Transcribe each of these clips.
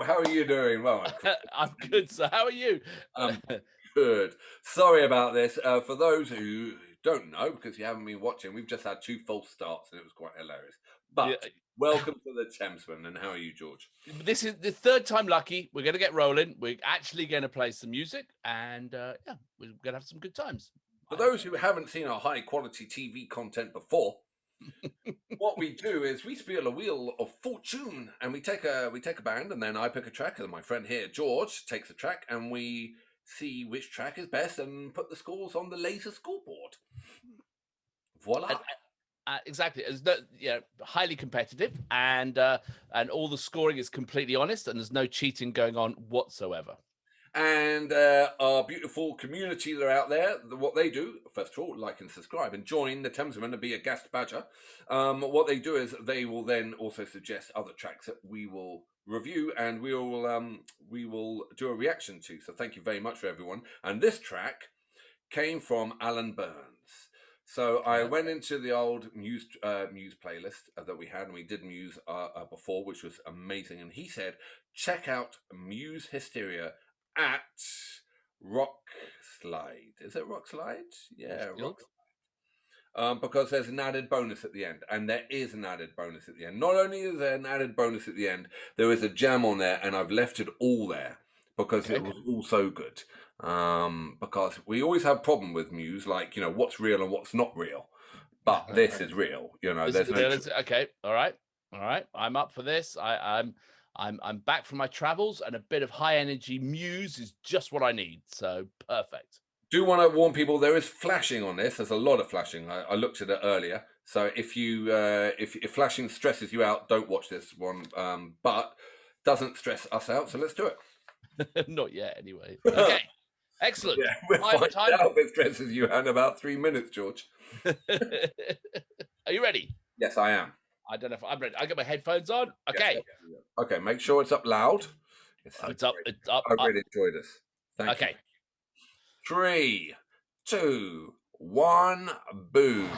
how are you doing? Well, I'm good. So how are you? I'm good. Sorry about this. For those who don't know, because you haven't been watching, we've just had 2 false starts and it was quite hilarious. But Yeah, welcome to the Thamesmen. And how are you, George? this is the third time lucky. We're going to get rolling. We're actually going to play some music, and yeah, we're going to have some good times. For those who haven't seen our high quality TV content before, what we do is we spin a wheel of fortune, and we take a band, and then I pick a track, and my friend here, George, takes a track, and we see which track is best and put the scores on the laser scoreboard. Voila! Exactly. It's highly competitive, and all the scoring is completely honest, and there's no cheating going on whatsoever. And our beautiful community that are out there, what they do, first of all, like and subscribe and join the Thamesmen and be a guest badger. What they do is they will then also suggest other tracks that we will review and we will do a reaction to. So thank you very much for everyone. And this track came from Alan Burns. So I went into the old Muse playlist that we had, and we did Muse before, which was amazing. And he said, check out Muse Hysteria at Roskilde. Is it Roskilde? Yeah, Roskilde. Because there's an added bonus at the end, and there is an added bonus at the end. Not only is there an added bonus at the end, there is a jam on there, and I've left it all there because it was all so good. Because we always have a problem with Muse, like, what's real and what's not real. But this is real, there's no... Okay, all right. I'm up for this. I'm back from my travels, and a bit of high energy Muse is just what I need. So perfect. Do want to warn people, there is flashing on this. There's a lot of flashing. I looked at it earlier. So if flashing stresses you out, don't watch this one. But doesn't stress us out, so let's do it. Not yet, anyway. Okay, excellent. Yeah, we'll find out if it stresses you out in about 3 minutes, George. Are you ready? Yes, I am. I don't know if I'm ready. I got my headphones on. Okay. Yes. Okay, make sure it's up loud. It's up. I really enjoyed this. Thank you. 3, 2, 1, boom.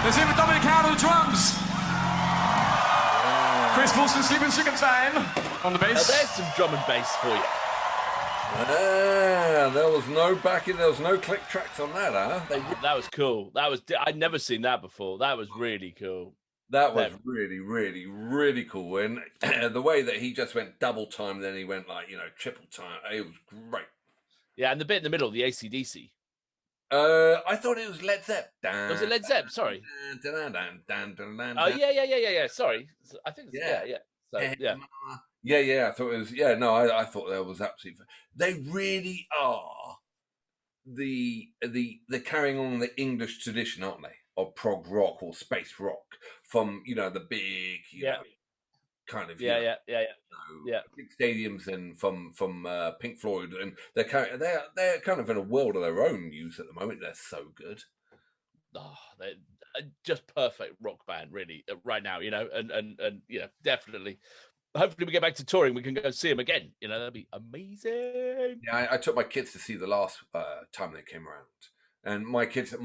Let's hear for Dominic Howard on the drums. Chris Wilson, Sleeping Chickenstein on the bass. Now there's some drum and bass for you. There was no backing, there was no click tracks on that, huh? That was cool. I'd never seen that before. That was really cool. That was really, really, really cool. And the way that he just went double time, then he went like, triple time. It was great. Yeah, and the bit in the middle, the AC/DC. I thought it was Led Zepp. Was it Led Zepp? Sorry. Oh, yeah. Sorry. I think it's, So, Yeah, I thought it was, I thought that was absolutely, they really are the carrying on the English tradition, aren't they? Of prog rock or space rock from, the big, kind of, big stadiums and from Pink Floyd, and they're kind of in a world of their own, Muse, at the moment. They're so good. Oh, they're just perfect rock band, really, right now, and definitely. Hopefully we get back to touring. We can go see them again. That'd be amazing. Yeah, I took my kids to see the last time they came around, and my kids are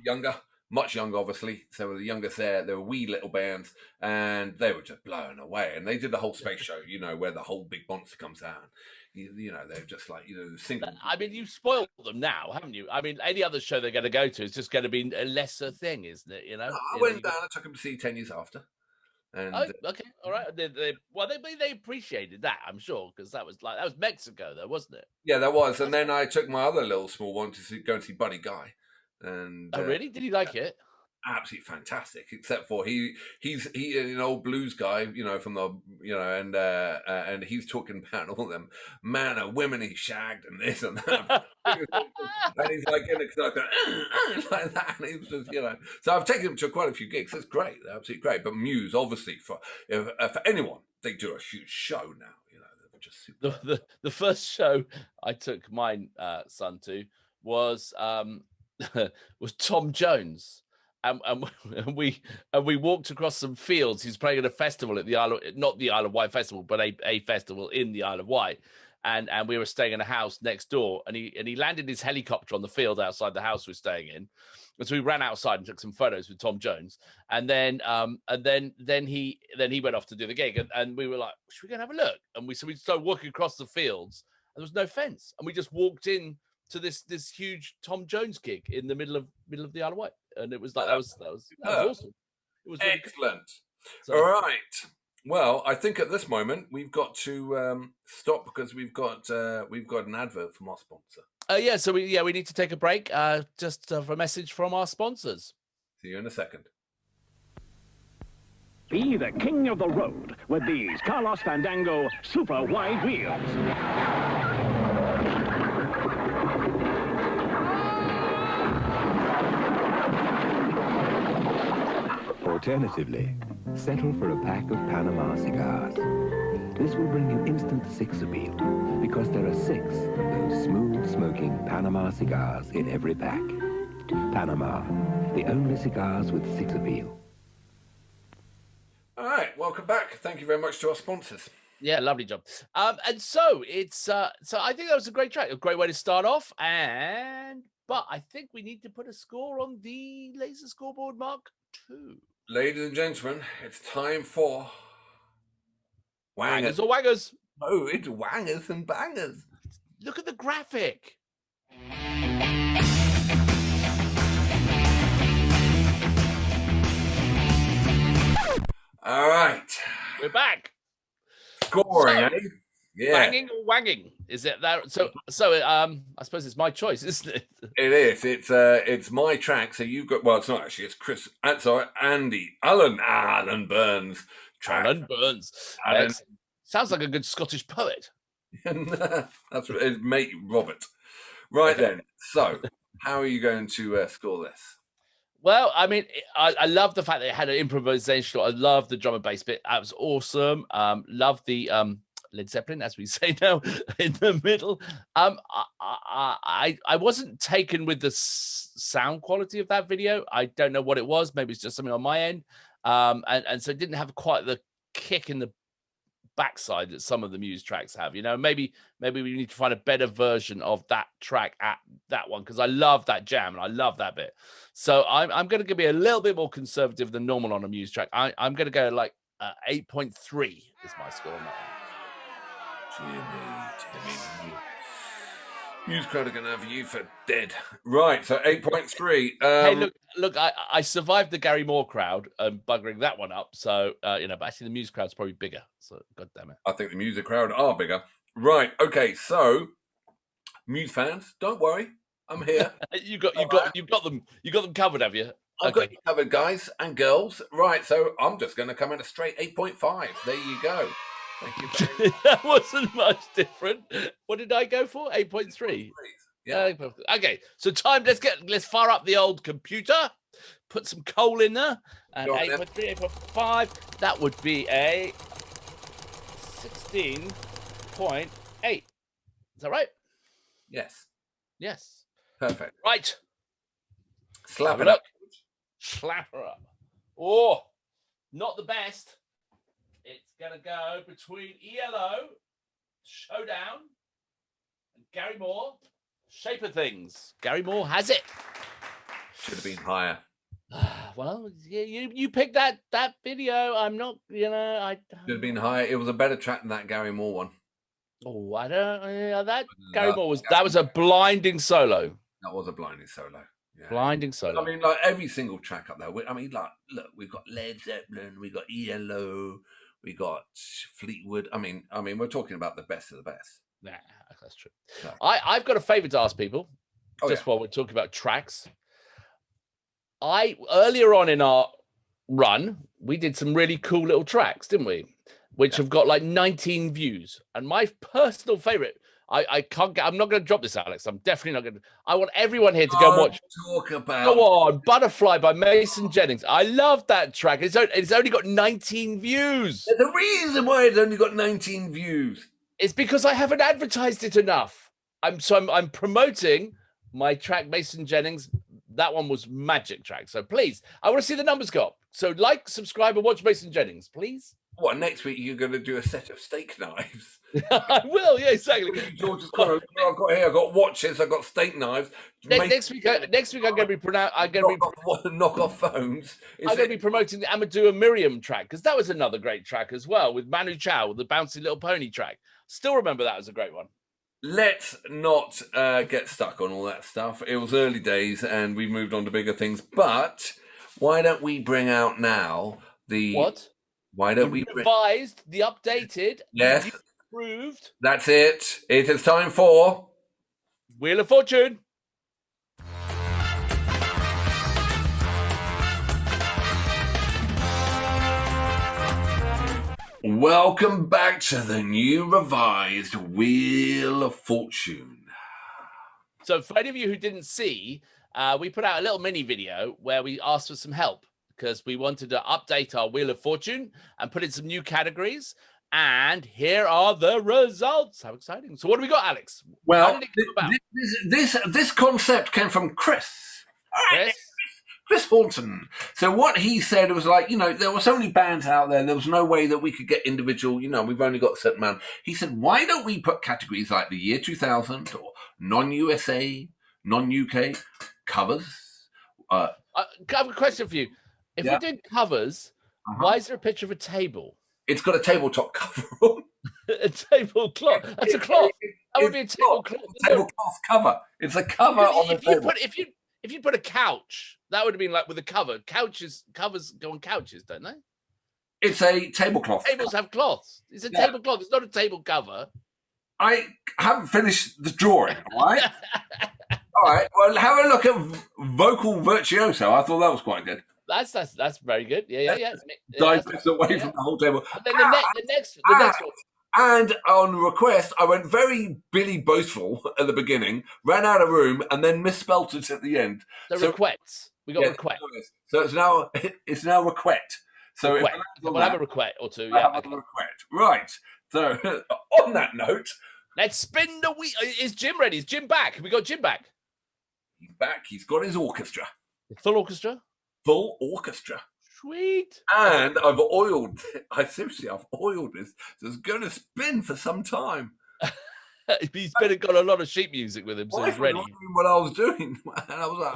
younger, much younger, obviously. So the youngest there, they were wee little bands, and they were just blown away. And they did the whole space show, where the whole big monster comes out. They're just like, single. I mean, you've spoiled them now, haven't you? I mean, any other show they're going to go to is just going to be a lesser thing, isn't it? No, I went down. I took them to see 10 years after. And, okay, all right. They appreciated that, I'm sure, because that was Mexico, though, wasn't it? Yeah, that was. And then I took my other little small one to go and see Buddy Guy. And really? Did he like it? Absolutely fantastic. Except for he's an old blues guy, from the and he's talking about all them man or women he shagged and this and that. And he's like getting excited like that, and he was just, So I've taken him to quite a few gigs. It's great, absolutely great. But Muse, obviously, for anyone, they do a huge show now. They're just super. The first show I took my son to was Tom Jones. And we walked across some fields. He's playing at a festival at the not the Isle of Wight festival, but a festival in the Isle of Wight. and we were staying in a house next door, and he landed his helicopter on the field outside the house we're staying in. And so we ran outside and took some photos with Tom Jones, and then he went off to do the gig, and we were like, should we go and have a look? And we started walking across the fields, and there was no fence, and we just walked in to this huge Tom Jones gig in the middle of the Isle of Wight, and it was like that was awesome. It was really excellent. So, all right. Well, I think at this moment we've got to stop because we've got an advert from our sponsor. So we need to take a break. Just for a message from our sponsors. See you in a second. Be the king of the road with these Carlos Fandango super wide wheels. Alternatively, settle for a pack of Panama cigars. This will bring you instant six appeal, because there are 6 of those smooth-smoking Panama cigars in every pack. Panama, the only cigars with 6 appeal. All right, welcome back. Thank you very much to our sponsors. Yeah, lovely job. And so it's so I think that was a great track, a great way to start off. But I think we need to put a score on the Laser Scoreboard Mark II. Ladies and gentlemen, it's time for Wangers or Wangers. Oh, it's Wangers and Bangers. Look at the graphic. All right. We're back. Scoring, eh? Yeah. Banging or wanging? Is it that? So I suppose it's my choice, isn't it? It is. It's my track. So you've got. Well, it's not actually. It's Chris. Sorry, Alan Burns. Track. Alan Burns. Alan. Sounds like a good Scottish poet. That's his mate Robert. Right then. So, how are you going to score this? Well, I mean, I love the fact that it had an improvisation. I love the drum and bass bit. That was awesome. Love the Led Zeppelin, as we say now, in the middle. I wasn't taken with the sound quality of that video. I don't know what it was. Maybe it's just something on my end. And so it didn't have quite the kick in the backside that some of the Muse tracks have. You know, maybe we need to find a better version of that track at that one, because I love that jam and I love that bit. So I'm going to be a little bit more conservative than normal on a Muse track. I'm going to go like 8.3 is my score on that one. Jimmy. Muse crowd are going to have you for dead. Right, so 8.3. Hey, look, I survived the Gary Moore crowd buggering that one up. So, but actually the Muse crowd's probably bigger. So, God damn it. I think the Muse crowd are bigger. Right, okay, so Muse fans, don't worry. I'm here. you got them covered, have you? I've got you covered, guys and girls. Right, so I'm just going to come in a straight 8.5. There you go. Thank you very much. That wasn't much different. What did I go for? 8.3. Yeah. Okay. So let's fire up the old computer. Put some coal in there. And 8.3, 8.5. That would be a 16.8. Is that right? Yes. Yes. Perfect. Right. Slap it up. Slap her up. Oh, not the best. It's going to go between ELO, Showdown, and Gary Moore, Shape of Things. Gary Moore has it. Should have been higher. Well, you picked that video. I'm not, I should have been higher. It was a better track than that Gary Moore one. Oh, I don't. That Gary Moore was a blinding solo. That was a blinding solo. Yeah. Blinding solo. I mean, like every single track up there. I mean, like, look, we've got Led Zeppelin, we got ELO, we got Fleetwood. I mean, we're talking about the best of the best. Nah, that's true. No. I've got a favour to ask people, while we're talking about tracks. Earlier on in our run, we did some really cool little tracks, didn't we? Which have got like 19 views. And my personal favourite, I'm not going to drop this, Alex. I'm definitely not going to. I want everyone here to go and watch. Go on, Butterfly by Mason Jennings. I love that track. It's only got 19 views. The reason why it's only got 19 views is because I haven't advertised it enough. I'm promoting my track, Mason Jennings. That one was magic track. So please, I want to see the numbers go up. So like, subscribe, and watch Mason Jennings, please. What, next week you're going to do a set of steak knives? I will, yeah, exactly. George's corner. I've got watches. I've got steak knives. Next week, I'm going to be knock off phones. I'm going to be promoting the Amadou and Miriam track, because that was another great track as well, with Manu Chao, the Bouncy Little Pony track. Still remember that as a great one. Let's not get stuck on all that stuff. It was early days, and we've moved on to bigger things. But why don't we bring out now the what? Why don't the revised, the updated, yes, the improved? That's it. It is time for Wheel of Fortune. Welcome back to the new revised Wheel of Fortune. So for any of you who didn't see, we put out a little mini video where we asked for some help because we wanted to update our Wheel of Fortune and put in some new categories. And here are the results. How exciting. So what do we got, Alex? Well, this concept came from Chris. Chris Horton. So what he said was like, there were so many bands out there. There was no way that we could get individual, we've only got a certain amount. He said, why don't we put categories like the year 2000 or non-USA, non-UK covers? I have a question for you. If we did covers, why is there a picture of a table? It's got a tabletop cover on. A tablecloth. That's a cloth. That would be a tablecloth. Tablecloth cover. It's a cover on the table. If you put a couch, that would have been like with a cover. Covers go on couches, don't they? It's a tablecloth. Tables have cloths. It's a tablecloth. It's not a table cover. I haven't finished the drawing, all right? All right. Well, have a look at Vocal Virtuoso. I thought that was quite good. That's very good. Yeah. Divest away from the whole table. And then the next one. And on request, I went very Billy Boastful at the beginning, ran out of room, and then misspelt it at the end. Requests. We got request. So it's now request. So we'll have a request or two. Yeah. Okay. Right. So on that note, let's spin the wheel. Is Jim ready? Is Jim back? We got Jim back. He's back. He's got his orchestra. Full orchestra. Full orchestra. Sweet. And I've oiled this. So it's going to spin for some time. He's got a lot of sheet music with him, so he's ready. What I was doing, and I was like,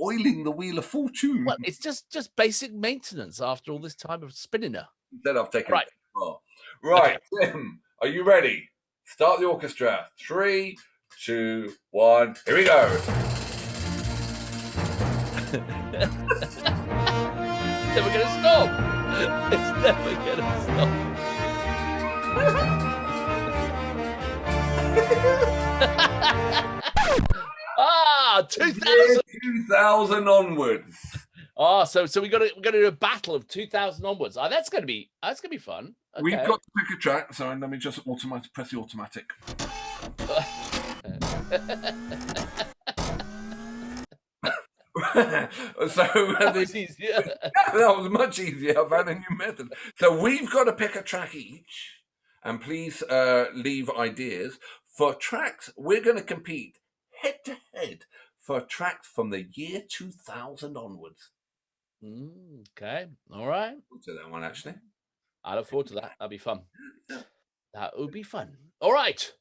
oiling the Wheel of Fortune. Well, it's just basic maintenance after all this time of spinning her. Then I've taken it far. Right, okay. Tim, are you ready? Start the orchestra. 3, 2, 1. Here we go. It's never going to stop. It's never going to stop. 2000. 2000 onwards. So we got to do a battle of 2000 onwards. That's going to be fun. Okay. We've got to pick a track. Sorry, let me just press the automatic. So that was easier. That was much easier. I found a new method. So we've got to pick a track each, and please leave ideas for tracks. We're going to compete head to head for tracks from the year 2000 onwards. Okay, all right. We'll do that one actually. I look forward to that. That'll be fun. That would be fun. All right.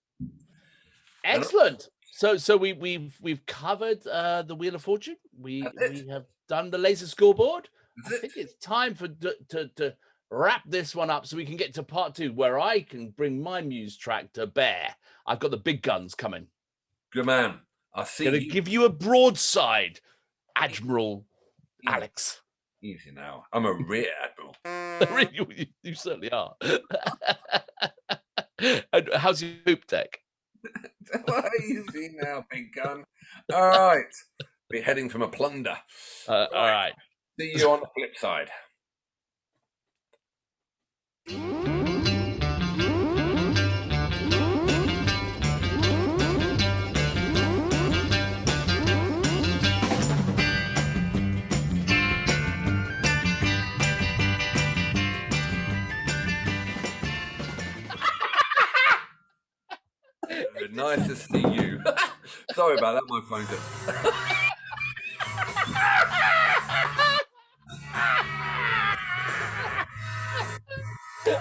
Excellent. So we've covered the Wheel of Fortune. We have done the laser scoreboard. I think it's time to wrap this one up so we can get to part 2 where I can bring my Muse track to bear. I've got the big guns coming. Good man. I see. Gonna give you a broadside, Admiral Alex. Easy now. I'm a rear admiral. You certainly are. And how's your hoop deck? Easy now, big gun. All right. We're heading from a plunder. All right. See you on the flip side. Nice to see you. Sorry about that, my phone just...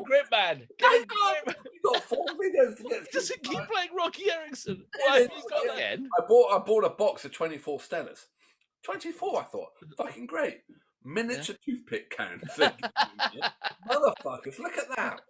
grip, man. Get a grip. You got 4 videos to get through. Doesn't keep playing Rocky Erickson. Why have you got again? I bought a box of 24 Stellas. 24, I thought. Fucking great. Miniature toothpick cans. Motherfuckers, look at that.